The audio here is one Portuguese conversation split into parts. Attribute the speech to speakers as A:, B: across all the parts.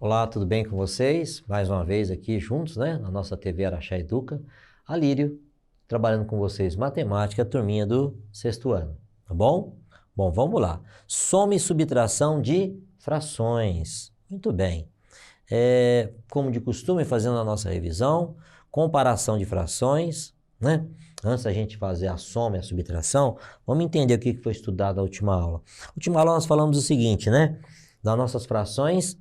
A: Olá, tudo bem com vocês? Mais uma vez aqui juntos, né? Na nossa TV Araxá Educa. Alírio, trabalhando com vocês matemática, turminha do 6º ano, tá bom? Bom, vamos lá. Soma e subtração de frações. Muito bem. Como de costume, fazendo a nossa revisão, comparação de frações, né? Antes da gente fazer a soma e a subtração, vamos entender o que foi estudado na última aula. Na última aula nós falamos o seguinte, né? Das nossas frações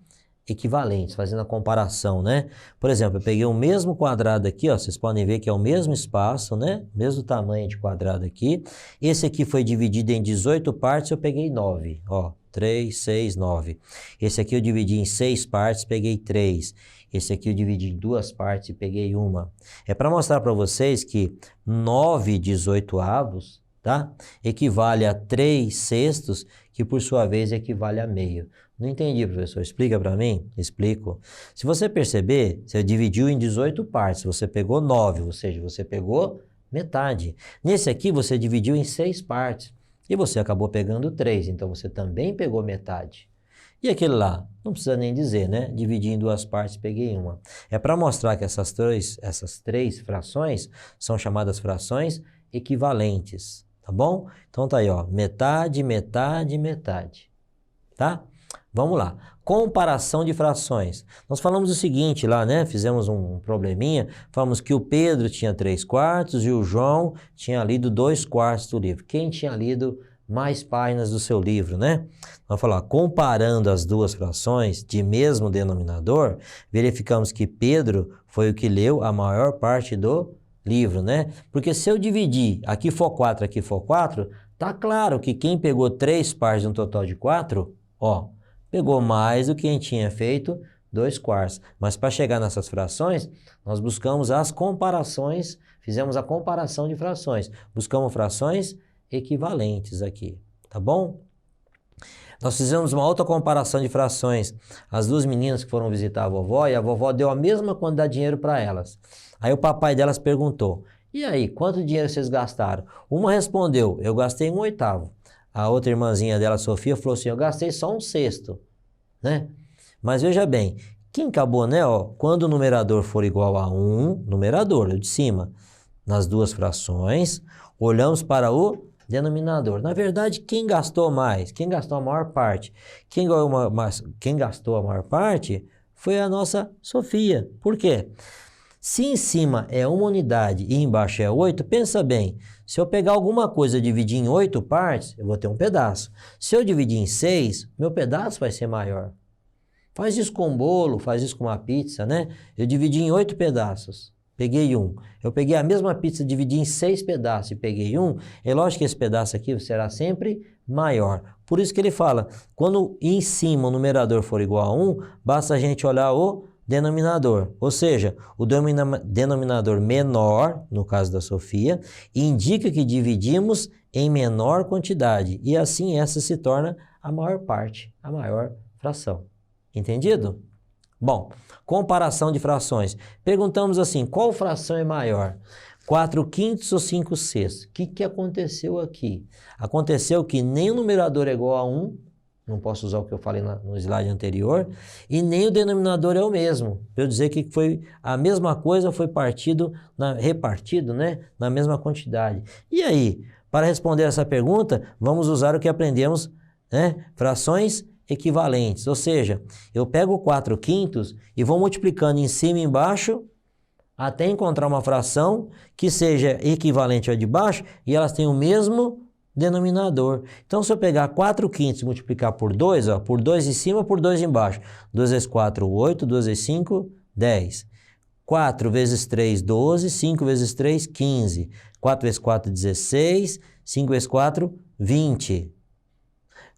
A: equivalentes, fazendo a comparação, né? Por exemplo, eu peguei o mesmo quadrado aqui, ó, vocês podem ver que é o mesmo espaço, né? Mesmo tamanho de quadrado aqui. Esse aqui foi dividido em 18 partes, eu peguei 9, ó, 3, 6, 9. Esse aqui eu dividi em 6 partes, peguei 3. Esse aqui eu dividi em 2 partes e peguei 1. É para mostrar para vocês que 9/18, tá? Equivale a 3/6, que por sua vez equivale a meio. Não entendi, professor. Explica para mim? Explico. Se você perceber, você dividiu em 18 partes, você pegou 9, ou seja, você pegou metade. Nesse aqui você dividiu em 6 partes e você acabou pegando 3, então você também pegou metade. E aquele lá? Não precisa nem dizer, né? Dividi em 2 partes, peguei 1. É para mostrar que essas três frações são chamadas frações equivalentes, tá bom? Então tá aí, ó, metade, metade, metade, tá? Vamos lá. Comparação de frações. Nós falamos o seguinte lá, né? Fizemos um probleminha, falamos que o Pedro tinha 3/4 e o João tinha lido 2/4 do livro. Quem tinha lido mais páginas do seu livro, né? Vamos falar, comparando as duas frações de mesmo denominador, verificamos que Pedro foi o que leu a maior parte do livro, né? Porque se eu dividir, aqui for 4, aqui for 4, tá claro que quem pegou 3 partes de um total de 4, ó, pegou mais do que quem tinha feito 2/4. Mas para chegar nessas frações, nós buscamos as comparações, fizemos a comparação de frações. Buscamos frações equivalentes aqui, tá bom? Nós fizemos uma outra comparação de frações. As duas meninas que foram visitar a vovó, e a vovó deu a mesma quantidade de dinheiro para elas. Aí o papai delas perguntou, e aí, quanto dinheiro vocês gastaram? Uma respondeu, eu gastei 1/8. A outra irmãzinha dela, Sofia, falou assim, eu gastei só 1/6, né? Mas veja bem, quem acabou, né, ó, quando o numerador for igual a 1, numerador, o de cima, nas duas frações, olhamos para o denominador. Na verdade, quem gastou mais? Quem gastou a maior parte? Quem gastou a maior parte foi a nossa Sofia. Por quê? Se em cima é uma unidade e embaixo é 8, pensa bem, se eu pegar alguma coisa e dividir em 8 partes, eu vou ter um pedaço. Se eu dividir em 6, meu pedaço vai ser maior. Faz isso com um bolo, faz isso com uma pizza, né? Eu dividi em 8 pedaços, peguei 1. Eu peguei a mesma pizza, dividi em 6 pedaços e peguei 1. É lógico que esse pedaço aqui será sempre maior. Por isso que ele fala, quando em cima o numerador for igual a 1, basta a gente olhar o denominador, ou seja, o denominador menor, no caso da Sofia, indica que dividimos em menor quantidade e assim essa se torna a maior parte, a maior fração. Entendido? Bom, comparação de frações. Perguntamos assim, qual fração é maior? 4/5 ou 5/6? O que aconteceu aqui? Aconteceu que nem o numerador é igual a 1, não posso usar o que eu falei no slide anterior, e nem o denominador é o mesmo. Para eu dizer que foi a mesma coisa, foi repartido, né, na mesma quantidade. E aí, para responder essa pergunta, vamos usar o que aprendemos, né, frações equivalentes. Ou seja, eu pego 4/5 e vou multiplicando em cima e embaixo, até encontrar uma fração que seja equivalente à de baixo e elas têm o mesmo denominador. Então, se eu pegar 4/5 e multiplicar por 2, ó, por 2 em cima, por 2 embaixo. 2 vezes 4, 8, 2 vezes 5, 10. 4 vezes 3, 12, 5 vezes 3, 15. 4 vezes 4, 16, 5 vezes 4, 20.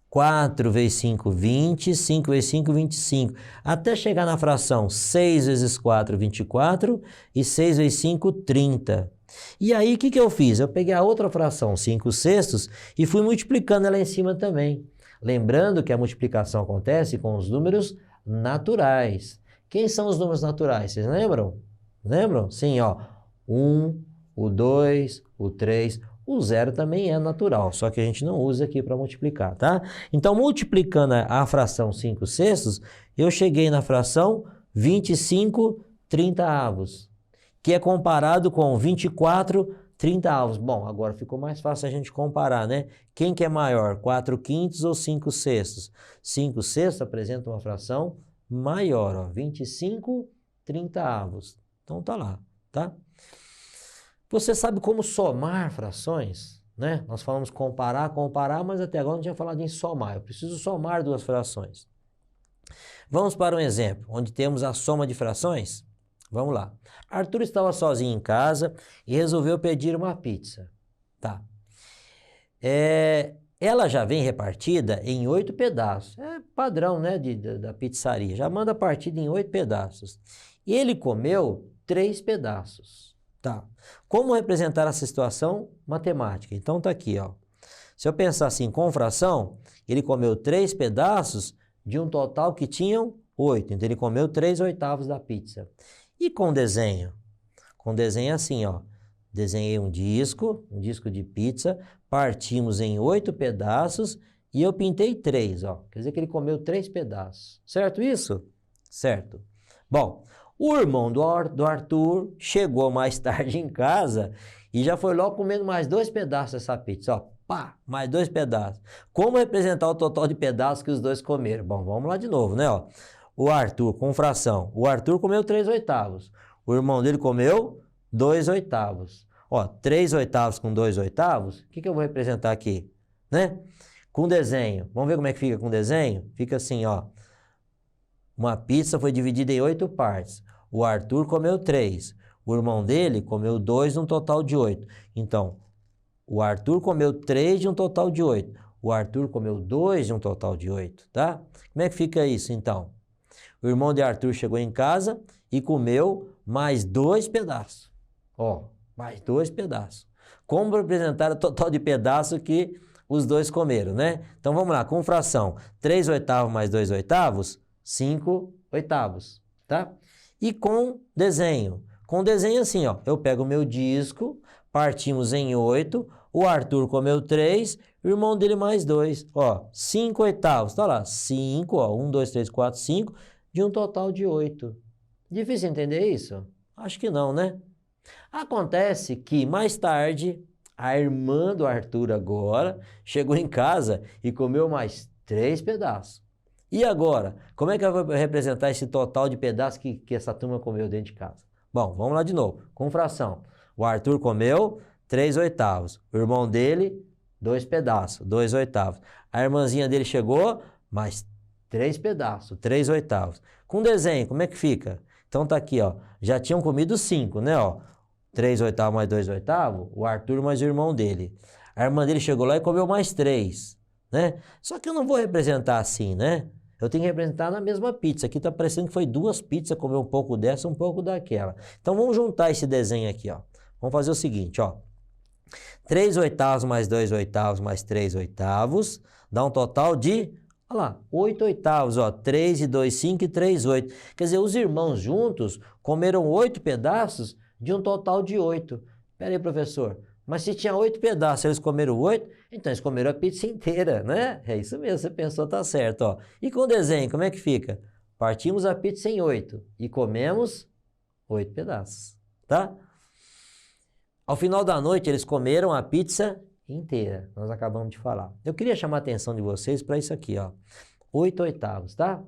A: 4 vezes 5, 20, 5 vezes 5, 25. Até chegar na fração 6 vezes 4, 24 e 6 vezes 5, 30. E aí, o que eu fiz? Eu peguei a outra fração, 5/6, e fui multiplicando ela em cima também. Lembrando que a multiplicação acontece com os números naturais. Quem são os números naturais? Vocês lembram? Lembram? Sim, ó. 1, o 2, o 3, O zero também é natural, só que a gente não usa aqui para multiplicar, tá? Então, multiplicando a fração 5/6, eu cheguei na fração 25/30, que é comparado com 24/30. Bom, agora ficou mais fácil a gente comparar, né? Quem que é maior, 4/5 ou 5/6? 5/6 apresenta uma fração maior, ó, 25/30. Então tá lá, tá? Você sabe como somar frações, né? Nós falamos comparar, mas até agora não tinha falado em somar. Eu preciso somar duas frações. Vamos para um exemplo, onde temos a soma de frações. Vamos lá. Arthur estava sozinho em casa e resolveu pedir uma pizza. Tá. Ela já vem repartida em 8 pedaços. É padrão, né, da pizzaria. Já manda partida em 8 pedaços. E ele comeu 3 pedaços. Tá. Como representar essa situação matemática? Então tá aqui, ó. Se eu pensar assim, com fração, ele comeu 3 pedaços de um total que tinham 8. Então ele comeu 3/8 da pizza. E com desenho? Com desenho assim, ó. Desenhei um disco de pizza, partimos em 8 pedaços e eu pintei 3, ó. Quer dizer que ele comeu 3 pedaços. Certo isso? Certo. Bom, o irmão do Arthur chegou mais tarde em casa e já foi logo comendo mais 2 pedaços dessa pizza, ó. Pá, mais 2 pedaços. Como representar o total de pedaços que os dois comeram? Bom, vamos lá de novo, né, ó. O Arthur, com fração, o Arthur comeu 3/8. O irmão dele comeu 2/8. Ó, 3/8 com 2/8, o que eu vou representar aqui, né? Com desenho, vamos ver como é que fica com desenho? Fica assim, ó. Uma pizza foi dividida em 8 partes. O Arthur comeu 3. O irmão dele comeu 2 num total de 8. Então, o Arthur comeu 3 de um total de 8. O Arthur comeu 2 de um total de 8, tá? Como é que fica isso, então? O irmão de Arthur chegou em casa e comeu mais 2 pedaços. Ó, mais 2 pedaços. Como representar o total de pedaços que os dois comeram, né? Então vamos lá, com fração. 3/8 mais 2/8, 5/8, tá? E com desenho. Com desenho assim, ó. Eu pego o meu disco, partimos em 8, o Arthur comeu 3, o irmão dele mais 2. Ó, 5/8, tá lá. 5, ó, 1, 2, 3, 4, 5, de um total de 8. Difícil entender isso? Acho que não, né? Acontece que mais tarde, a irmã do Arthur agora chegou em casa e comeu mais 3 pedaços. E agora, como é que eu vou representar esse total de pedaços que essa turma comeu dentro de casa? Bom, vamos lá de novo, com fração. O Arthur comeu 3/8. O irmão dele, 2 pedaços, 2/8. A irmãzinha dele chegou, mais 3 pedaços, 3/8. Com desenho, como é que fica? Então tá aqui, ó. Já tinham comido 5, né, ó. 3/8 mais 2/8, o Arthur mais o irmão dele. A irmã dele chegou lá e comeu mais 3, né? Só que eu não vou representar assim, né? Eu tenho que representar na mesma pizza. Aqui tá parecendo que foi 2 pizzas, comeu um pouco dessa, um pouco daquela. Então vamos juntar esse desenho aqui, ó. Vamos fazer o seguinte, ó. 3/8 mais 2/8 mais 3/8 dá um total de, olha lá, 8/8, ó. 3 e 2, 5 e 3, 8. Quer dizer, os irmãos juntos comeram 8 pedaços de um total de 8. Pera aí, professor, mas se tinha 8 pedaços, eles comeram 8, então eles comeram a pizza inteira, né? É isso mesmo, você pensou, tá certo, ó. E com o desenho, como é que fica? Partimos a pizza em 8 e comemos 8 pedaços, tá? Ao final da noite, eles comeram a pizza inteira, nós acabamos de falar. Eu queria chamar a atenção de vocês para isso aqui, ó. 8/8, tá?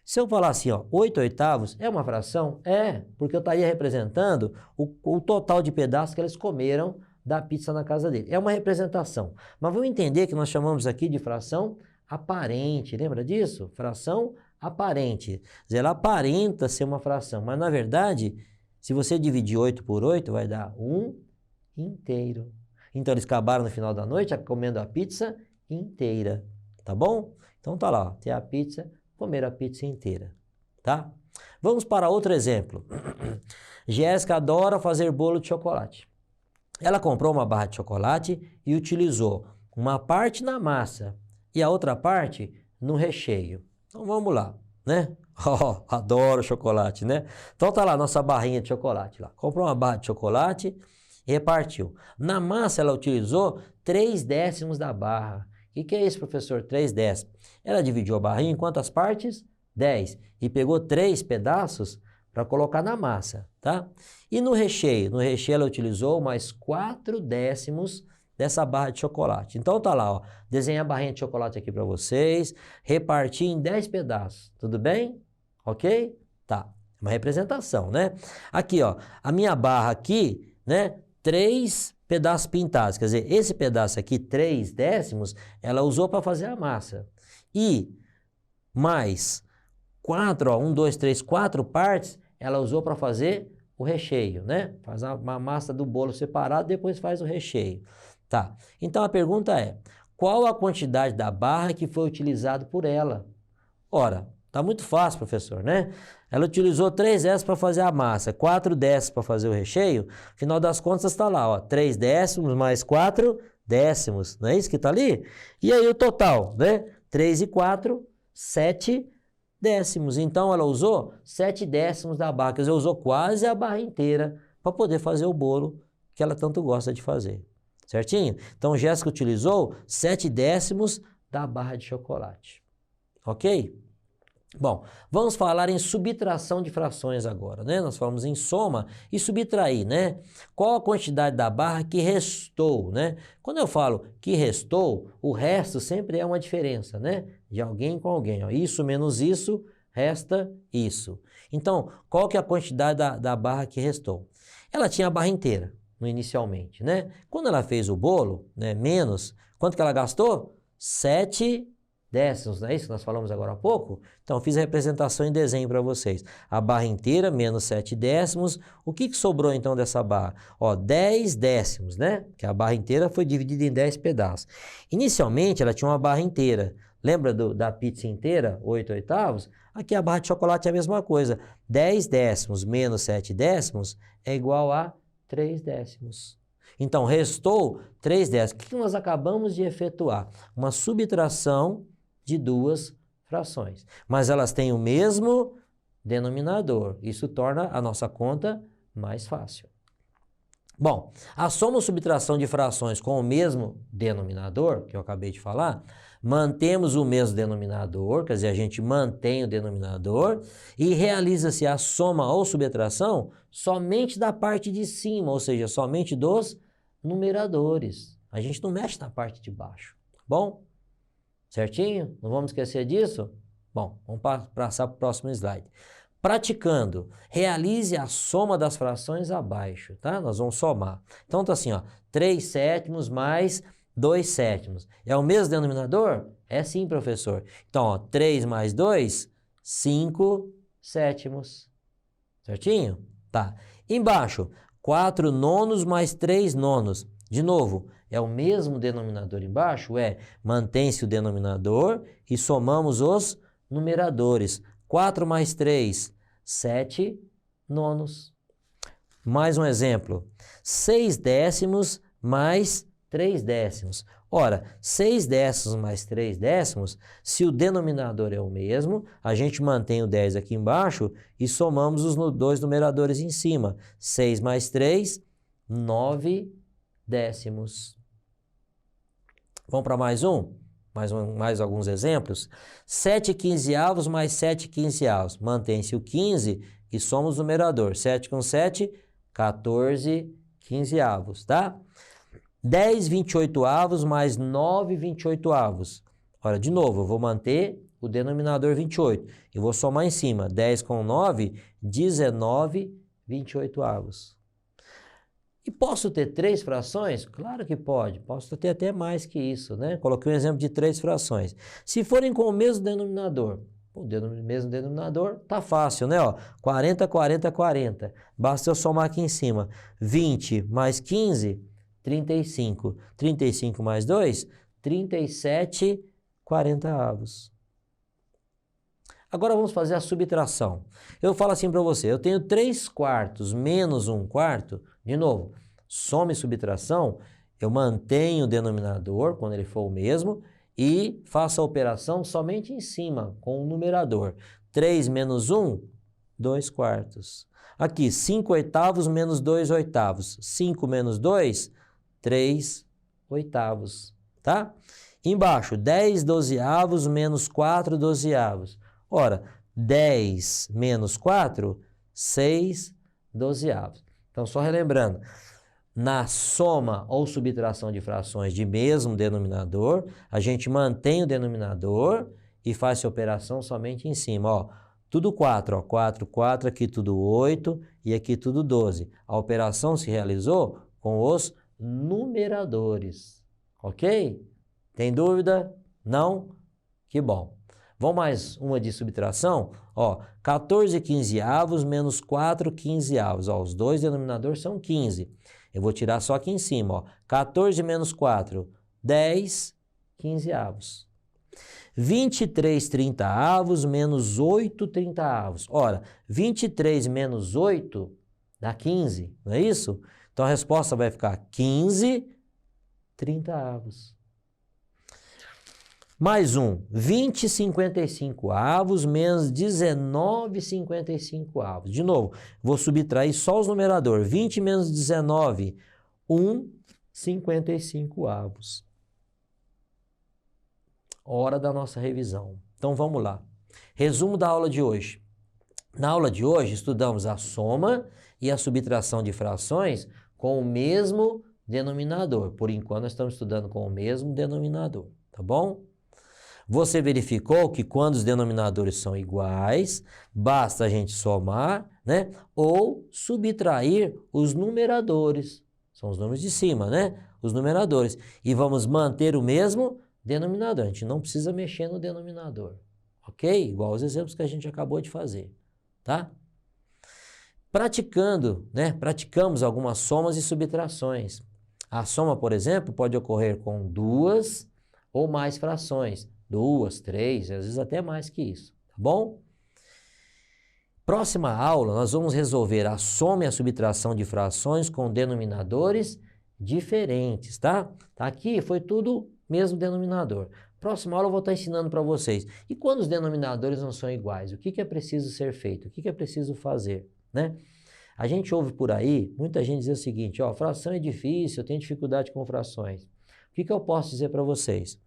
A: Se eu falar assim, ó, 8/8 é uma fração? É, porque eu estaria representando o total de pedaços que eles comeram da pizza na casa dele. É uma representação. Mas vamos entender que nós chamamos aqui de fração aparente. Lembra disso? Fração aparente. Quer dizer, ela aparenta ser uma fração, mas na verdade, se você dividir 8 por 8, vai dar 1 inteiro. Então eles acabaram no final da noite comendo a pizza inteira. Tá bom? Então tá lá, ó, tem a pizza, comer a pizza inteira, tá? Vamos para outro exemplo. Jéssica adora fazer bolo de chocolate. Ela comprou uma barra de chocolate e utilizou uma parte na massa e a outra parte no recheio. Então vamos lá, né? Oh, adoro chocolate, né? Então tá lá nossa barrinha de chocolate lá. Comprou uma barra de chocolate e repartiu. Na massa, ela utilizou 3/10 da barra. O que é isso, professor? 3/10. Ela dividiu a barrinha em quantas partes? 10. E pegou 3 pedaços para colocar na massa, tá? E no recheio? No recheio ela utilizou mais 4/10 dessa barra de chocolate. Então tá lá, ó. Desenhei a barrinha de chocolate aqui para vocês. Reparti em 10 pedaços. Tudo bem? Ok? Tá. Uma representação, né? Aqui, ó. A minha barra aqui, né? 3 pedaços pintados. Quer dizer, esse pedaço aqui, 3/10, ela usou para fazer a massa. E mais 4, ó, 1, 2, 3, 4 partes, ela usou para fazer o recheio, né? Faz uma massa do bolo separado, depois faz o recheio. Tá. Então a pergunta é, qual a quantidade da barra que foi utilizado por ela? Ora, tá muito fácil, professor, né? Ela utilizou 3/10 para fazer a massa, 4/10 para fazer o recheio. Final das contas está lá, ó, 3/10 mais 4/10, não é isso que está ali? E aí o total, né? 3 e 4, 7/10. Então ela usou 7/10 da barra, quer dizer, usou quase a barra inteira para poder fazer o bolo que ela tanto gosta de fazer. Certinho? Então Jéssica utilizou 7/10 da barra de chocolate. Ok? Bom, vamos falar em subtração de frações agora, né? Nós falamos em soma e subtrair, né? Qual a quantidade da barra que restou, né? Quando eu falo que restou, o resto sempre é uma diferença, né? De alguém com alguém, ó. Isso menos isso, resta isso. Então, qual que é a quantidade da barra que restou? Ela tinha a barra inteira, inicialmente, né? Quando ela fez o bolo, né? Menos, quanto que ela gastou? 7/10, não é isso que nós falamos agora há pouco? Então, eu fiz a representação em desenho para vocês. A barra inteira menos 7/10. O que sobrou então dessa barra? Ó, 10/10, né? Que a barra inteira foi dividida em 10 pedaços. Inicialmente, ela tinha uma barra inteira. Lembra da pizza inteira, 8/8? Aqui a barra de chocolate é a mesma coisa. 10/10 menos 7/10 é igual a 3/10. Então, restou 3/10. O que nós acabamos de efetuar? Uma subtração de duas frações. Mas elas têm o mesmo denominador. Isso torna a nossa conta mais fácil. Bom, a soma ou subtração de frações com o mesmo denominador, que eu acabei de falar, mantemos o mesmo denominador, quer dizer, a gente mantém o denominador e realiza-se a soma ou subtração somente da parte de cima, ou seja, somente dos numeradores. A gente não mexe na parte de baixo, tá bom? Certinho? Não vamos esquecer disso? Bom, vamos passar para o próximo slide. Praticando, realize a soma das frações abaixo, tá? Nós vamos somar. Então tá assim, ó, 3/7 mais 2/7. É o mesmo denominador? É sim, professor. Então, ó, 3 mais 2, 5/7. Certinho? Tá. Embaixo, 4/9 mais 3/9. De novo, é o mesmo denominador embaixo? Mantém-se o denominador e somamos os numeradores. 4 mais 3, 7/9. Mais um exemplo. 6/10 mais 3/10. Ora, 6/10 mais 3/10, se o denominador é o mesmo, a gente mantém o 10 aqui embaixo e somamos os dois numeradores em cima. 6 mais 3, 9/10. Vamos para mais um? Mais alguns exemplos. 7/15 mais 7/15. Mantém-se o 15 e somos o numerador. 7 com 7, 14/15, tá? 10/28 mais 9/28. Ora, de novo, eu vou manter o denominador 28 e vou somar em cima. 10 com 9, 19/28. E posso ter 3 frações? Claro que pode. Posso ter até mais que isso, né? Coloquei um exemplo de 3 frações. Se forem com o mesmo denominador, o mesmo denominador, tá fácil, né? Ó, 40, 40, 40. Basta eu somar aqui em cima. 20 mais 15, 35. 35 mais 2, 37/40. Agora vamos fazer a subtração. Eu falo assim para você, eu tenho 3/4 menos 1/4, de novo, soma e subtração, eu mantenho o denominador, quando ele for o mesmo, e faço a operação somente em cima, com o numerador. 3 menos 1, 2/4. Aqui, 5/8 menos 2/8. 5 menos 2, 3/8, tá? Embaixo, 10/12 menos 4/12. Ora, 10 menos 4, 6/12. Então, só relembrando, na soma ou subtração de frações de mesmo denominador, a gente mantém o denominador e faz essa operação somente em cima, ó. Tudo 4, ó, 4, 4, aqui tudo 8 e aqui tudo 12. A operação se realizou com os numeradores, ok? Tem dúvida? Não? Que bom. Vamos mais uma de subtração? Ó, 14/15 menos 4/15. Ó, os dois denominadores são 15. Eu vou tirar só aqui em cima, ó. 14 menos 4, 10/15. 23/30 menos 8/30. Ora, 23 menos 8 dá 15, não é isso? Então a resposta vai ficar 15/30. Mais um, 20/55 menos 19/55. De novo, vou subtrair só os numeradores. 20 menos 19, 1/55. Hora da nossa revisão. Então vamos lá. Resumo da aula de hoje. Na aula de hoje, estudamos a soma e a subtração de frações com o mesmo denominador. Por enquanto, nós estamos estudando com o mesmo denominador, tá bom? Você verificou que quando os denominadores são iguais, basta a gente somar, né? Ou subtrair os numeradores. São os números de cima, né? Os numeradores. E vamos manter o mesmo denominador. A gente não precisa mexer no denominador. Ok? Igual os exemplos que a gente acabou de fazer. Tá? Praticando, né? Praticamos algumas somas e subtrações. A soma, por exemplo, pode ocorrer com 2 ou mais frações. 2, 3, às vezes até mais que isso, tá bom? Próxima aula, nós vamos resolver a soma e a subtração de frações com denominadores diferentes, tá? Aqui foi tudo mesmo denominador. Próxima aula eu vou estar ensinando para vocês. E quando os denominadores não são iguais, o que é preciso ser feito? O que é preciso fazer, né? A gente ouve por aí, muita gente diz o seguinte, ó, fração é difícil, eu tenho dificuldade com frações. O que eu posso dizer para vocês?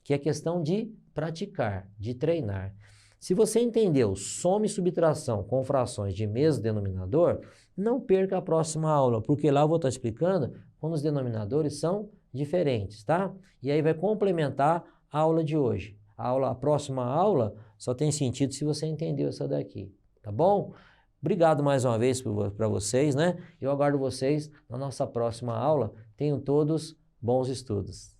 A: Que é questão de praticar, de treinar. Se você entendeu soma e subtração com frações de mesmo denominador, não perca a próxima aula, porque lá eu vou estar explicando quando os denominadores são diferentes, tá? E aí vai complementar a aula de hoje. A próxima aula só tem sentido se você entendeu essa daqui, tá bom? Obrigado mais uma vez para vocês, né? Eu aguardo vocês na nossa próxima aula. Tenham todos bons estudos.